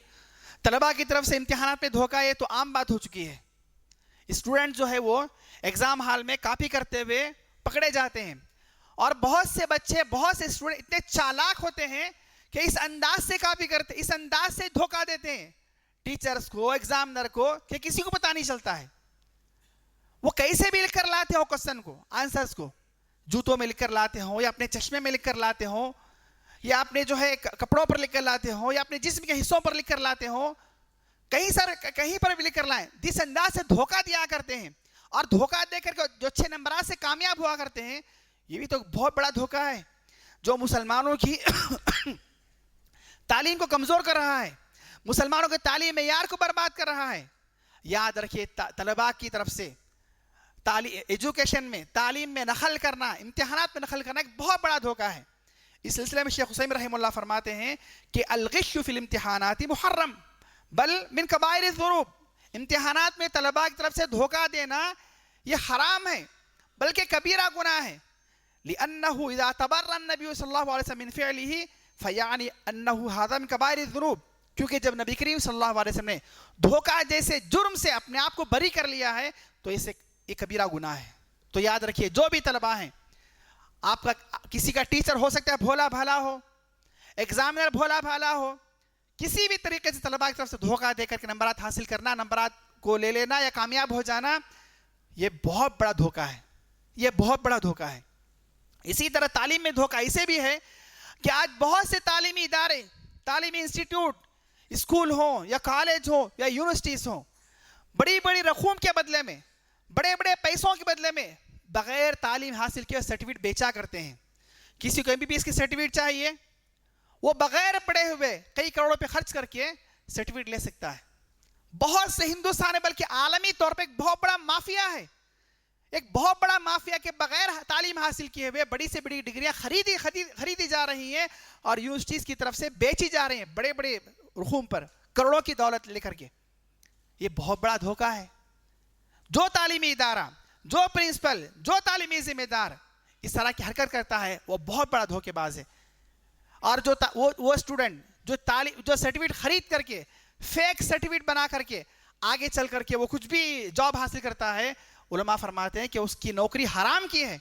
طلباء کی طرف سے امتحانات میں دھوکہ یہ تو عام بات ہو چکی ہے. اسٹوڈنٹ جو ہے وہ ایگزام ہال میں کاپی کرتے ہوئے پکڑے جاتے ہیں, اور بہت سے بچے, بہت سے اسٹوڈنٹ اتنے چالاک ہوتے ہیں کہ اس انداز سے کاپی کرتے, اس انداز سے دھوکہ دیتے ہیں ٹیچرز کو, ایگزامنر کو, کہ کسی کو پتہ نہیں چلتا ہے. وہ کیسے بھی لکھ کر لاتے ہو کوسچن کو, آنسرز کو, جوتوں میں لکھ کر لاتے ہوں, یا اپنے چشمے میں لکھ کر لاتے ہوں, یا اپنے جو ہے کپڑوں پر لکھ کر لاتے ہوں, یا اپنے جسم کے حصوں پر لکھ کر لاتے ہوں, کہیں پر بھی لکھ کر لائیں. جس انداز سے دھوکہ دیا کرتے ہیں, اور دھوکہ دے کر جو اچھے نمبرات سے کامیاب ہوا کرتے ہیں, یہ بھی تو بہت بڑا دھوکہ ہے جو مسلمانوں کی تعلیم کو کمزور کر رہا ہے, مسلمانوں کے تعلیم معیار کو برباد کر رہا ہے. یاد رکھیے, طلباء کی طرف سے ایجوکیشن میں, تعلیم میں نقل کرنا, امتحانات میں نقل کرنا ایک بہت بڑا دھوکہ ہے. اس سلسلے میں شیخ حسین رحمہ اللہ فرماتے ہیں کہ الغش فی الامتحانات محرم بل من کبائر الذنوب. امتحانات میں طلباء کی طرف سے دھوکہ دینا یہ حرام ہے, بلکہ کبیرہ گناہ ہے. لأنه اذا تبرأ النبی صلی اللہ علیہ وسلم من فعله فیعنی انه هذا من کبائر الذنوب. کیونکہ جب نبی کریم صلی اللہ علیہ وسلم نے دھوکہ جیسے جرم سے اپنے آپ کو بری کر لیا ہے تو اسے یہ کبیرہ گناہ ہے. تو یاد رکھیے, جو بھی طلباء ہیں, آپ کا کسی کا ٹیچر ہو سکتا ہے بھولا بھالا ہو, ایگزامنر بھولا بھالا ہو, کسی بھی طریقے سے طلباء کی طرف سے دھوکہ دے کر کے نمبرات حاصل کرنا, نمبرات کو لے لینا یا کامیاب ہو جانا, یہ بہت بڑا دھوکہ ہے, یہ بہت بڑا دھوکہ ہے. اسی طرح تعلیم میں دھوکہ اسے بھی ہے کہ آج بہت سے تعلیمی ادارے, تعلیمی انسٹیٹیوٹ, اسکول ہوں یا کالج ہوں یا یونیورسٹیز ہوں, بڑی بڑی رقوم کے بدلے میں, بڑے بڑے پیسوں کے بدلے میں بغیر تعلیم حاصل کیے سرٹیفکیٹ بیچا کرتے ہیں. کسی کو MBBS کی سرٹیفکیٹ چاہیے, وہ بغیر پڑھے ہوئے کئی کروڑوں پہ خرچ کر کے سرٹیفکیٹ لے سکتا ہے. بہت سے ہندوستان ہے, بلکہ عالمی طور پہ ایک بہت بڑا مافیا ہے, ایک بہت بڑا مافیا کہ بغیر تعلیم حاصل کیے ہوئے بڑی سے بڑی ڈگریاں خریدی جا رہی ہیں اور یونیورسٹیز کی طرف سے بیچی جا رہی ہیں بڑے بڑے رقوم پر, کروڑوں کی دولت لے کر کے. یہ بہت بڑا دھوکہ ہے. جو تعلیمی ادارہ, جو پرنسپل, جو تعلیمی ذمہ دار اس طرح کی حرکت کرتا ہے وہ بہت بڑا دھوکے باز ہے. اور وہ اسٹوڈنٹ جو سرٹیفکیٹ خرید کر کے, فیک سرٹیفکیٹ بنا کر کے آگے چل کر کے وہ کچھ بھی جاب حاصل کرتا ہے, علماء فرماتے ہیں کہ اس کی نوکری حرام کی ہے,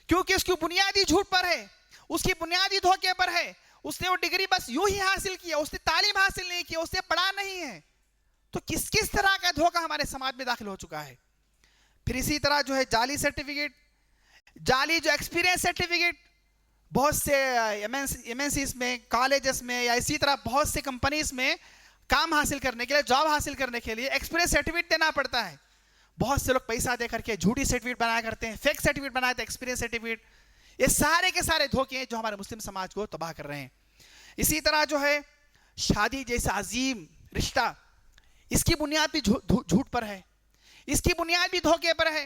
کیونکہ اس کی بنیادی جھوٹ پر ہے, اس کی بنیادی دھوکے پر ہے. اس نے وہ ڈگری بس یوں ہی حاصل کیا, اس نے تعلیم حاصل نہیں کی, اس نے پڑھا نہیں ہے. تو کس طرح کا دھوکہ ہمارے سماج میں داخل ہو چکا ہے. پھر اسی طرح جو ہے جعلی سرٹیفکیٹ, جعلی جو ایکسپیرینس سرٹیفکیٹ, بہت سے MNCs میں, کالجز میں, یا اسی طرح بہت سے کمپنیز میں کام حاصل کرنے کے لیے, جاب حاصل کرنے کے لیے ایکسپیرینس سرٹیفکیٹ دینا پڑتا ہے. بہت سے لوگ پیسہ دے کر کے جھوٹی سرٹیفکیٹ بنایا کرتے ہیں, فیک سرٹیفکیٹ بناتے ہیں, ایکسپیرینس سرٹیفکیٹ. یہ سارے کے سارے دھوکے ہیں جو ہمارے مسلم سماج کو تباہ کر رہے ہیں. اسی طرح جو ہے شادی جیسا عظیم رشتہ, اس کی بنیاد بھی جھوٹ پر ہے, اس کی بنیاد بھی دھوکے پر ہے.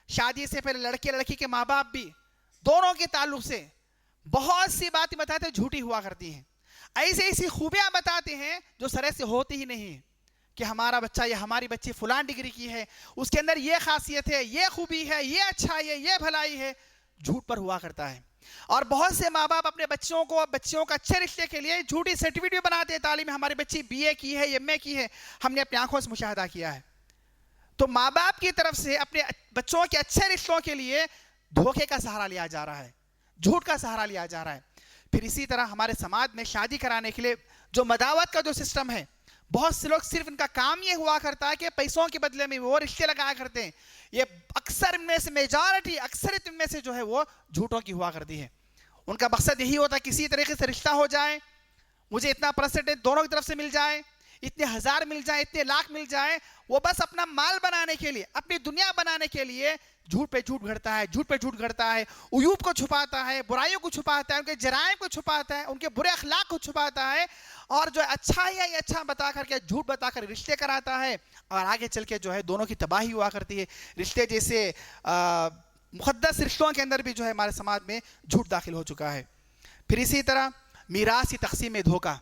شادی سے پہلے لڑکے لڑکی کے ماں باپ بھی دونوں کے تعلق سے بہت سی باتیں بتاتے ہیں, جھوٹی ہوا کرتی ہیں. ایسی ایسی خوبیاں بتاتے ہیں جو سرے سے ہوتی ہی نہیں, کہ ہمارا بچہ یا ہماری بچی فلان ڈگری کی ہے, اس کے اندر یہ خاصیت ہے, یہ خوبی ہے, یہ اچھائی ہے, یہ بھلائی ہے. جھوٹ پر ہوا کرتا ہے. اور بہت سے ماں باپ اپنے بچوں کو اچھے رشتے کے لیے جھوٹی سرٹیفکیٹ بھی بناتے ہیں. تعلیم ہماری بچی BA کی ہے, MA کی ہے, ہم نے اپنی آنکھوں سے مشاہدہ کیا ہے. تو ماں باپ کی طرف سے اپنے بچوں کے اچھے رشتوں کے لیے دھوکے کا سہارا لیا جا رہا ہے, جھوٹ کا سہارا لیا جا رہا ہے. پھر اسی طرح ہمارے سماج میں شادی کرانے کے لیے جو مداوت کا جو سسٹم ہے, بہت سے لوگ صرف ان کا کام یہ ہوا کرتا ہے کہ پیسوں کے بدلے میں وہ رشتے لگایا کرتے ہیں. یہ اکثر میں سے میجارٹی, اکثریت میں سے جو ہے وہ جھوٹوں کی ہوا کرتی ہے. ان کا مقصد یہی ہوتا ہے کسی طریقے سے رشتہ ہو جائے, مجھے اتنا پرسنٹیج دونوں کی طرف سے مل جائے, اتنے ہزار مل جائے, اتنے لاکھ مل جائے. وہ بس اپنا مال بنانے کے لیے, اپنی دنیا بنانے کے لیے جھوٹ پہ جھوٹ گھڑتا ہے, جھوٹ پہ جھوٹ گھڑتا ہے, عیوب کو چھپاتا ہے, برائیوں کو چھپاتا ہے, ان کے جرائم کو چھپاتا ہے, ان کے برے اخلاق کو چھپاتا ہے, اور جو اچھا ہے یہ اچھا بتا کر کے جھوٹ بتا کر رشتے کراتا ہے. اور آگے چل کے جو ہے دونوں کی تباہی ہوا کرتی ہے. رشتے جیسے مقدس رشتوں کے اندر بھی جو ہے ہمارے سماج میں جھوٹ داخل ہو چکا ہے. پھر اسی طرح میراث کی تقسیم میں دھوکہ,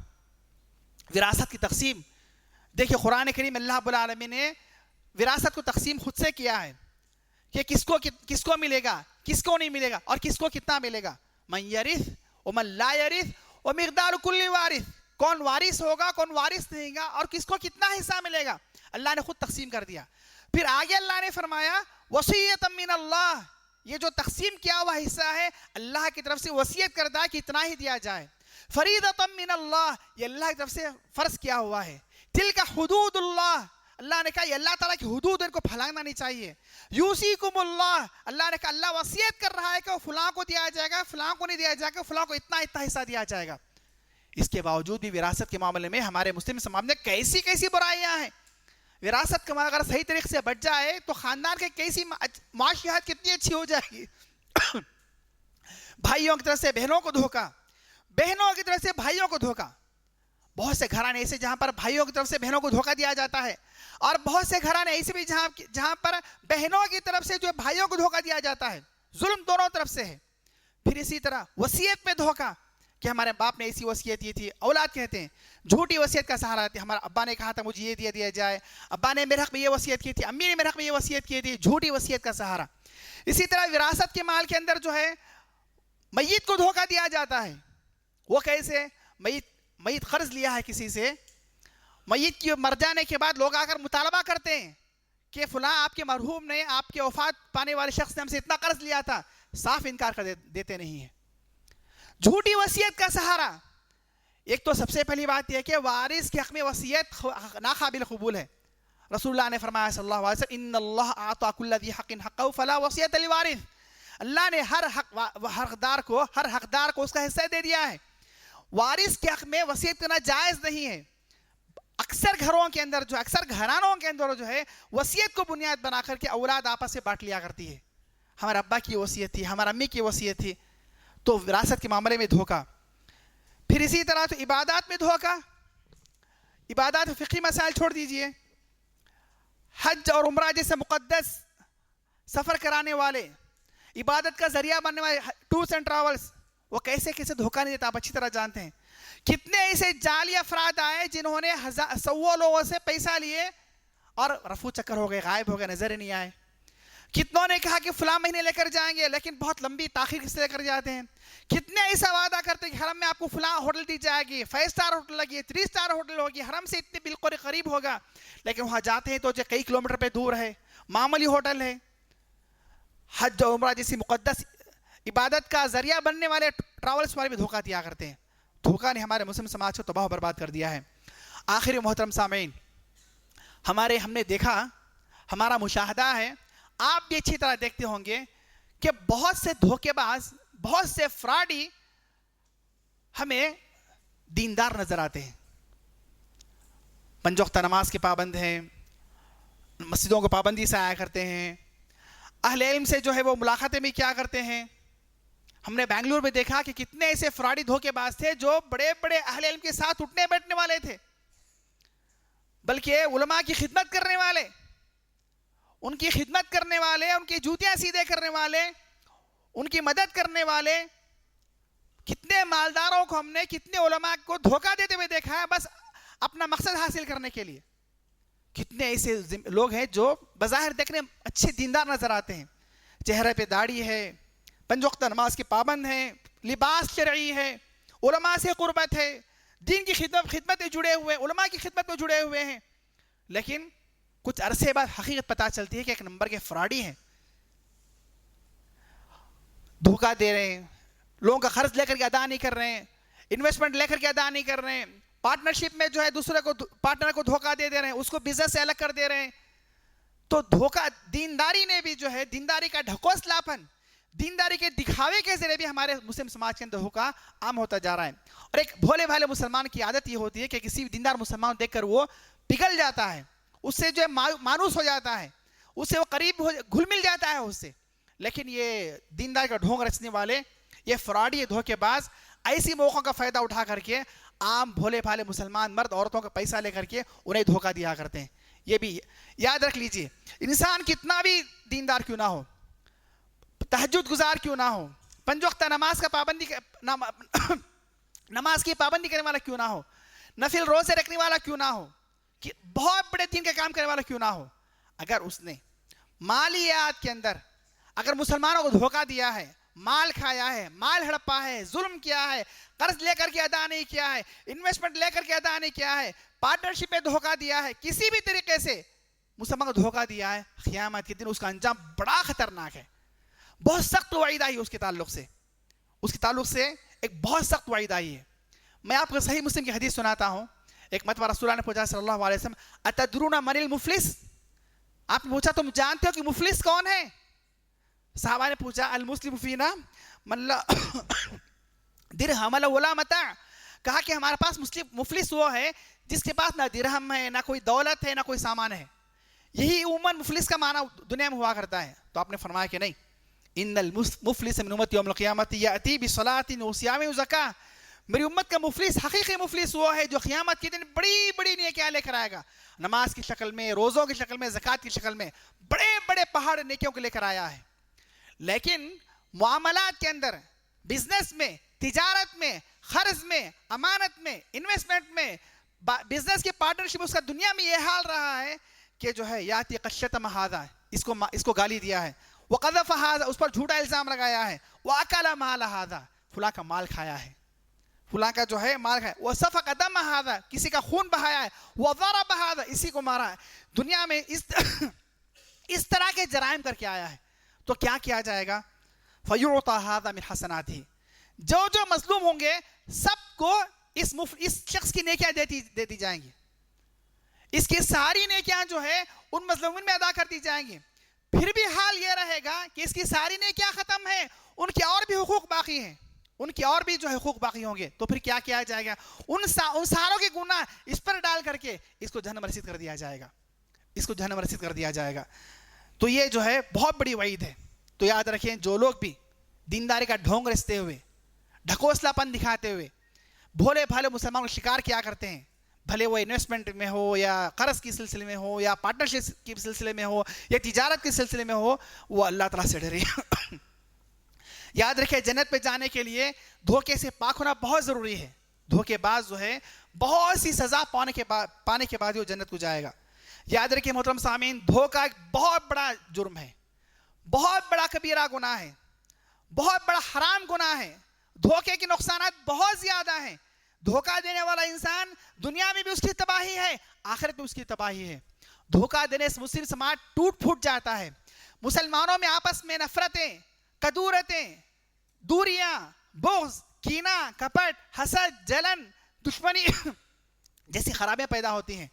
وراثت کی تقسیم. دیکھیں قرآن کریم اللہ رب العالمین نے وراثت کو تقسیم خود سے کیا ہے کہ کس کو ملے گا, کس کو نہیں ملے گا, اور کس کو کتنا ملے گا. من یرث ومن لا یرث ومقدار کل وارث, کون وارث ہوگا, کون وارث نہیں گا, اور کس کو کتنا حصہ ملے گا, اللہ نے خود تقسیم کر دیا. پھر آگے اللہ نے فرمایا وصیۃ من اللہ, یہ جو تقسیم کیا ہوا حصہ ہے اللہ کی طرف سے وصیت کردہ ہے کہ اتنا ہی دیا جائے. فریضۃ من اللہ, یہ اللہ کی طرف سے فرض کیا ہوا ہے. تلک حدود اللہ, اللہ نے کہا یہ اللہ تعالیٰ کی حدود, ان کو پھلانگنا نہیں چاہیے. یوصیکم اللہ, اللہ نے کہا اللہ وصیت کر رہا ہے کہ فلاں کو دیا جائے گا, فلاں کو نہیں دیا جائے گا, فلاں کو اتنا حصہ دیا جائے گا. اس کے باوجود بھی وراثت کے معاملے میں ہمارے مسلم سماج میں کیسی کیسی برائیاں ہیں. وراثت کا اگر صحیح طریقے سے بچ جائے تو خاندان کے کیسی معاشی حالت کتنی اچھی ہو جائے گی. بھائیوں کی طرف سے بہنوں کو دھوکہ, بہنوں کی طرف سے بھائیوں کو دھوکہ. بہت سے گھرانے ایسے جہاں پر بھائیوں کی طرف سے بہنوں کو دھوکہ دیا جاتا ہے, اور بہت سے گھرانے ایسے بھی جہاں پر بہنوں کی طرف سے جو بھائیوں کو دھوکہ دیا جاتا ہے. ظلم دونوں طرف سے ہے. پھر اسی طرح وصیت پہ دھوکہ, کہ ہمارے باپ نے ایسی وصیت کی تھی, اولاد کہتے ہیں جھوٹی وصیت کا سہارا دیتے. ہمارا ابا نے کہا تھا مجھے یہ دیا جائے, ابا نے میرے حق میں یہ وصیت کی تھی, امی نے میرے حق میں یہ وصیت کی تھی, جھوٹی وصیت کا سہارا. اسی طرح وراثت کے مال کے اندر جو ہے میت کو دھوکہ دیا جاتا ہے. وہ کیسے؟ میت قرض لیا ہے کسی سے, میت کی مر جانے کے بعد لوگ آ کر مطالبہ کرتے ہیں کہ فلاں آپ کے مرحوم نے, آپ کے وفات پانے والے شخص نے ہم سے اتنا قرض لیا تھا. صاف انکار کر دیتے نہیں ہیں. جھوٹی وصیت کا سہارا. ایک تو سب سے پہلی بات یہ کہ وارث کے حق میں وصیت ناقابل قبول ہے. رسول اللہ نے فرمایا صلی اللہ علیہ وسلم ان اللہ اعطى كل ذي حق حقه فلا وصیۃ لوارث, اللہ نے ہر حقدار کو اس کا حصہ دے دیا ہے. وارث کے حق میں وصیت کرنا جائز نہیں ہے. اکثر گھروں کے اندر اکثر گھرانوں کے اندر جو ہے وصیت کو بنیاد بنا کر کے اولاد آپس سے بانٹ لیا کرتی ہے. ہمارے ابا کی وصیت تھی, ہمارے امی کی وصیت تھی. تو وراثت کے معاملے میں دھوکہ. پھر اسی طرح تو عبادات میں دھوکہ. عبادات فقہی مسائل چھوڑ دیجئے, حج اور عمرہ جیسے مقدس سفر کرانے والے, عبادت کا ذریعہ بننے والے ٹورس اینڈ ٹریولز, وہ کیسے دھوکہ نہیں دیتا آپ اچھی طرح جانتے ہیں. کتنے ایسے جعلی افراد آئے جنہوں نے سو لوگوں سے پیسہ لیے اور رفو چکر ہو گئے, غائب ہو گئے, نظر ہی نہیں آئے. کتنوں نے کہا کہ فلاں مہینے لے کر جائیں گے لیکن بہت لمبی تاخیر سے لے کر جاتے ہیں. کتنے ایسا وعدہ کرتے ہیں کہ حرم میں آپ کو فلاں ہوٹل دی جائے گی, 5 اسٹار ہوٹل لگی, 3 اسٹار ہوٹل ہوگی, حرم سے اتنے بالکل قریب ہوگا, لیکن وہاں جاتے ہیں تو جو کئی کلومیٹر پہ دور ہے, معمولی ہوٹل ہے. حج و عمرہ جیسی مقدس عبادت کا ذریعہ بننے والے ٹریولز والے بھی دھوکہ دیا کرتے ہیں. دھوکہ نے ہمارے مسلم سماج کو تباہ و برباد کر دیا ہے. آخر محترم سامعین, ہم نے دیکھا, ہمارا مشاہدہ ہے, آپ بھی اچھی طرح دیکھتے ہوں گے کہ بہت سے دھوکے باز, بہت سے فراڈی ہمیں دیندار نظر آتے ہیں. پنج وقت نماز کے پابند ہیں, مسجدوں کو پابندی سے آیا کرتے ہیں, اہل علم سے جو ہے وہ ملاقاتیں بھی کیا کرتے ہیں. ہم نے بنگلور میں دیکھا کہ کتنے ایسے فراڈی دھوکے باز تھے جو بڑے بڑے اہل علم کے ساتھ اٹھنے بیٹھنے والے تھے, بلکہ علماء کی خدمت کرنے والے, ان کی خدمت کرنے والے, ان کی جوتیاں سیدھے کرنے والے, ان کی مدد کرنے والے. کتنے مالداروں کو ہم نے, کتنے علماء کو دھوکہ دیتے ہوئے دیکھا ہے بس اپنا مقصد حاصل کرنے کے لیے. کتنے ایسے لوگ ہیں جو بظاہر دیکھنے اچھے دیندار نظر آتے ہیں, چہرے پہ داڑھی ہے, 5 وقت نماز کے پابند ہیں, لباس شرعی ہے, علماء سے قربت ہے, دین کی خدمت میں جڑے ہوئے, علماء کی خدمت میں جڑے ہوئے ہیں, لیکن کچھ عرصے بعد حقیقت پتہ چلتی ہے کہ ایک نمبر کے فراڈی ہیں, دھوکہ دے رہے ہیں, لوگوں کا قرض لے کر کے ادا نہیں کر رہے ہیں, انویسٹمنٹ لے کر کے ادا نہیں کر رہے ہیں, پارٹنرشپ میں جو ہے دوسرے کو پارٹنر کو دھوکہ دے رہے ہیں, اس کو بزنس سے الگ کر دے رہے ہیں. تو دھوکہ, دینداری نے بھی جو ہے, دینداری کا ڈھکوسلاپن, دینداری کے دکھاوے کے ذریعے بھی ہمارے مسلم سماج کے اندر دھوکہ عام ہوتا جا رہا ہے. اور ایک بھولے بھالے مسلمان کی عادت یہ ہوتی ہے کہ کسی دیندار مسلمان دیکھ کر وہ پگھل جاتا ہے, اس سے جو ہے مانوس ہو جاتا ہے, اس سے وہ قریب گھل مل جاتا ہے اس سے. لیکن یہ دیندار کا ڈھونگ رچنے والے, یہ فراڈی, یہ دھوکے باز ایسی موقعوں کا فائدہ اٹھا کر کے عام بھولے بھالے مسلمان مرد عورتوں کا پیسہ لے کر کے انہیں دھوکہ دیا کرتے ہیں. یہ بھی یاد رکھ لیجئے, انسان کتنا بھی دیندار کیوں نہ ہو, تہجد گزار کیوں نہ ہو, 5 وقت نماز کی پابندی کرنے والا کیوں نہ ہو, نفل روزے رکھنے والا کیوں نہ ہو, کہ بہت بڑے دین کے کام کرنے والا کیوں نہ ہو, اگر اس نے مالیات کے اندر اگر مسلمانوں کو دھوکہ دیا ہے, مال کھایا ہے, مال ہڑپا ہے, ظلم کیا ہے, قرض لے کر کے ادا نہیں کیا ہے, انویسٹمنٹ لے کر کے ادا نہیں کیا ہے, پارٹنرشپ میں دھوکہ دیا ہے, کسی بھی طریقے سے مسلمان کو دھوکہ دیا ہے, قیامت کے دن اس کا انجام بڑا خطرناک ہے. بہت سخت وعید آئی اس کے تعلق سے, ایک بہت سخت وعید آئی ہے. میں آپ کو صحیح مسلم کی حدیث سناتا ہوں. ایک مرتبہ رسول اللہ نے پوچھا صلی اللہ علیہ وسلم, اتدرون من المفلس, آپ نے پوچھا تم جانتے ہو کہ مفلس کون ہے؟ صحابہ نے پوچھا المسلم فینا من لا درہم ولا متاع, کہا کہ ہمارے پاس مفلس وہ ہے جس کے پاس نہ درہم ہے, نہ کوئی دولت ہے, نہ کوئی سامان ہے. یہی عموماً مفلس کا معنی دنیا میں ہوا کرتا ہے. تو آپ نے فرمایا کہ نہیں, ان المفلس من امتی یوم القیامت یاتی بصلاۃ وصیام وزکاۃ, میری امت کا مفلس, حقیقی مفلس وہ ہے جو قیامت کے دن بڑی بڑی نیکیاں لے کر آئے گا, نماز کی شکل میں, روزوں کی شکل میں, زکوٰۃ کی شکل میں, بڑے بڑے پہاڑ نیکیوں کو لے کر آیا ہے. لیکن معاملات کے اندر, بزنس میں, تجارت میں, قرض میں, امانت میں, انویسٹمنٹ میں, بزنس کی پارٹنرشپ, اس کا دنیا میں یہ حال رہا ہے کہ جو ہے یاتی قشتم ھذا, اس کو گالی دیا ہے, وقذف ھذا, اس پر جھوٹا الزام لگایا ہے, واکل مال ھذا, فلاں کا مال کھایا ہے, فلاں کا جو ہے مال کھایا, وسفک دم ھذا, کسی کا خون بہایا ہے, وضرب ھذا, اسی کو مارا ہے. دنیا میں اس طرح کے جرائم کر کے آیا ہے. تو کیا کیا جائے گا؟ فیعطی ھذا من حسناتہ, جو مظلوم ہوں گے سب کو اس شخص کی نیکیاں دیتی جائیں گی, اس کی ساری نیکیاں جو ہے ان مظلومین میں ادا کر دی جائیں گی. پھر بھی حال یہ رہے گا کہ اس کی ساری نیکیاں ختم ہیں, ان کے اور بھی حقوق باقی ہیں, ان کے اور بھی جو حقوق باقی ہوں گے. تو پھر کیا کیا جائے گا؟ ان ساروں کے گناہ اس پر ڈال کر کے اس کو جہنم رسید کر دیا جائے گا, تو یہ جو ہے بہت بڑی وعید ہے. تو یاد رکھیں, جو لوگ بھی دینداری کا ڈھونگ رچتے ہوئے, ڈھکوسلا پن دکھاتے ہوئے بھولے بھالے مسلمانوں کو شکار کیا کرتے ہیں, بھلے وہ انویسٹمنٹ میں ہو, یا قرض کے سلسلے میں ہو, یا پارٹنرشپ کے سلسلے میں ہو, یا تجارت کے سلسلے میں ہو, وہ اللہ تعالیٰ سے ڈرے. یاد رکھیں, جنت پہ جانے کے لیے دھوکے سے پاک ہونا بہت ضروری ہے. دھوکے باز جو ہے بہت سی سزا پانے کے بعد وہ جنت کو جائے گا. یاد رکھیں محترم سامعین, دھوکہ ایک بہت بڑا جرم ہے, بہت بڑا کبیرہ گناہ ہے, بہت بڑا حرام گناہ ہے. دھوکے کے نقصانات بہت زیادہ ہیں. دھوکہ دینے والا انسان دنیا میں بھی اس کی تباہی ہے, آخرت میں اس کی تباہی ہے. دھوکہ دینے سے مسلم سماج ٹوٹ پھوٹ جاتا ہے. مسلمانوں میں آپس میں نفرتیں, کدورتیں, دوریاں, بغض, کینہ, کپٹ, حسد, جلن, دشمنی جیسی خرابیاں پیدا ہوتی ہیں.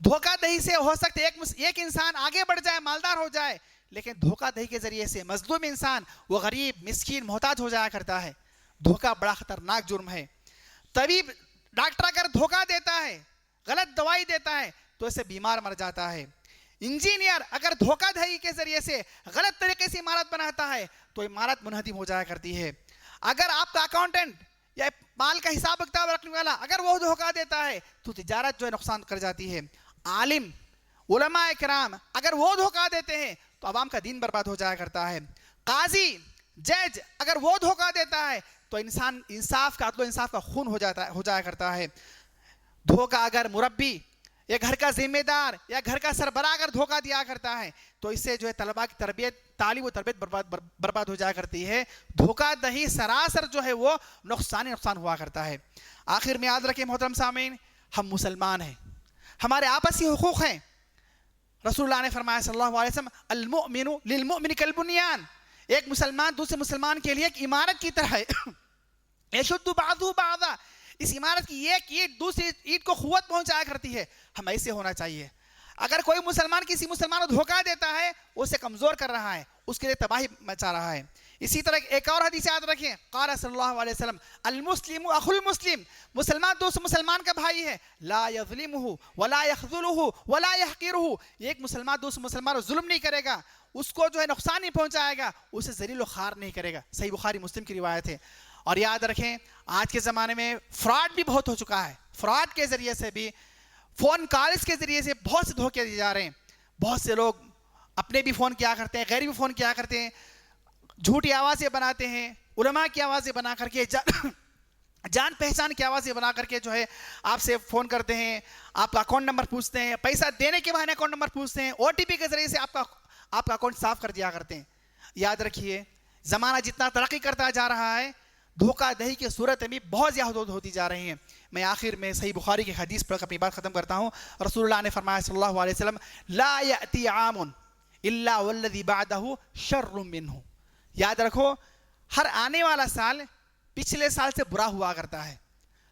دھوکہ دہی سے ہو سکتے ایک انسان آگے بڑھ جائے, مالدار ہو جائے, لیکن دھوکہ دہی کے ذریعے سے مظلوم انسان وہ غریب, مسکین, محتاج ہو جایا کرتا ہے. دھوکہ بڑا خطرناک جرم ہے. طبیب, ڈاکٹر اگر دھوکہ دیتا ہے, غلط دوائی دیتا ہے, تو اسے بیمار مر جاتا ہے. انجینئر اگر دھوکہ دہی کے ذریعے سے غلط طریقے سے عمارت بناتا ہے تو عمارت منہدم ہو جایا کرتی ہے. اگر آپ کا اکاؤنٹنٹ یا مال کا حساب کتاب رکھنے والا اگر وہ دھوکہ دیتا ہے تو تجارت جو ہے نقصان کر جاتی ہے. عالم علماء کرام اگر وہ دھوکہ دیتے ہیں تو عوام کا دین برباد ہو جایا کرتا ہے. قاضی جج اگر وہ دھوکہ دیتا ہے تو انسان انصاف کا عدل و انصاف کا خون ہو جایا کرتا ہے. دھوکہ اگر مربی یا گھر کا ذمہ دار یا گھر کا سربراہ اگر دھوکہ دیا کرتا ہے تو اس سے جو ہے طلباء کی تربیت تعلیم و تربیت برباد ہو جایا کرتی ہے. دھوکہ دہی سراسر جو ہے وہ نقصان ہوا کرتا ہے. آخر میں یاد رکھیں محترم سامعین, ہم مسلمان ہیں, ہمارے آپسی حقوق ہیں. رسول اللہ نے فرمایا صلی اللہ علیہ وسلم المؤمن للمؤمن کالبنیان, ایک مسلمان دوسرے مسلمان کے لیے ایک عمارت کی طرح ہے. یشد بعضہ بعضا, اس عمارت کی ایک اینٹ دوسری اینٹ کو قوت پہنچایا کرتی ہے. ہم ایسے ہونا چاہیے. اگر کوئی مسلمان کسی مسلمان کو دھوکہ دیتا ہے وہ اسے کمزور کر رہا ہے, اس کے لیے تباہی مچا رہا ہے. اسی طرح ایک اور حدیث یاد رکھیں, قال صلی اللہ علیہ وسلم المسلم اخو المسلم, مسلمان دوسرے مسلمان کا بھائی ہے. لا یظلمہ ولا یخذلہ ولا یحقرہ, ایک مسلمان دوسرے مسلمان کو ظلم نہیں کرے گا, اس کو جو ہے نقصان نہیں پہنچائے گا, اسے ذلیل و خوار نہیں کرے گا. صحیح بخاری مسلم کی روایت ہے. اور یاد رکھیں آج کے زمانے میں فراڈ بھی بہت ہو چکا ہے. فراڈ کے ذریعے سے بھی, فون کالز کے ذریعے سے بہت سے دھوکے دیے جا رہے ہیں. بہت سے لوگ اپنے بھی فون کیا کرتے ہیں, غیر بھی فون کیا کرتے ہیں, جھوٹی آوازیں بناتے ہیں, علماء کی آوازیں بنا کر کے, جان پہچان کی آوازیں بنا کر کے جو ہے آپ سے فون کرتے ہیں, آپ کا اکاؤنٹ نمبر پوچھتے ہیں, پیسہ دینے کے بہانے اکاؤنٹ نمبر پوچھتے ہیں, او ٹی پی کے ذریعے سے آپ کا اکاؤنٹ صاف کر دیا کرتے ہیں. یاد رکھیے زمانہ جتنا ترقی کرتا جا رہا ہے دھوکہ دہی کی صورت میں بہت زیادہ ہوتی جا رہی ہیں. میں آخر میں صحیح بخاری کی حدیث پڑھ کر اپنی بات ختم کرتا ہوں. رسول اللہ نے فرمایا صلی اللہ علیہ وسلم لا یأتی عام الا والذی بعدہ شر منہ. یاد رکھو ہر آنے والا سال پچھلے سال سے برا ہوا کرتا ہے.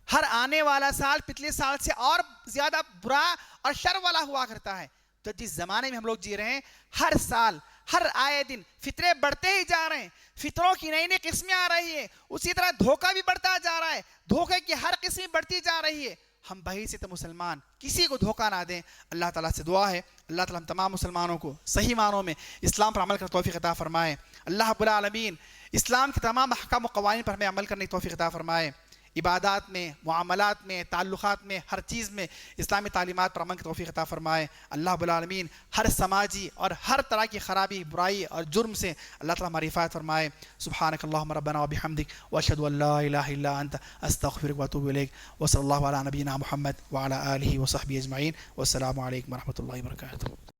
ہر آنے والا سال پچھلے سال سے اور زیادہ برا اور شر والا ہوا کرتا ہے. تو جس زمانے میں ہم لوگ جی رہے ہیں ہر سال ہر آئے دن فطرے بڑھتے ہی جا رہے ہیں, فطروں کی نئی نئی قسمیں آ رہی ہیں, اسی طرح دھوکہ بھی بڑھتا جا رہا ہے, دھوکے کی ہر قسم بڑھتی جا رہی ہے. ہم بحیثیت مسلمان کسی کو دھوکہ نہ دیں. اللہ تعالیٰ سے دعا ہے اللہ تعالیٰ ہم تمام مسلمانوں کو صحیح معنوں میں اسلام پر عمل کرنے کی توفیق عطا فرمائے. اللہ رب العالمین اسلام کے تمام احکام و قوانین پر ہمیں عمل کرنے کی توفیق عطا فرمائے. عبادات میں, معاملات میں, تعلقات میں, ہر چیز میں اسلامی تعلیمات پر عمل کی توفیق عطا فرمائے. اللہ رب العالمین ہر سماجی اور ہر طرح کی خرابی, برائی اور جرم سے اللہ تعالیٰ ہماری حفاظت فرمائے. سبحانک اللہم ربنا و بحمدک واشہد ان لا الہ الا انت استغفرک و اتوب الیک. وصلی اللہ علی نبینا محمد وعلی آلہ وصحبہ اجمعین. والسلام علیکم ورحمۃ اللہ وبرکاتہ.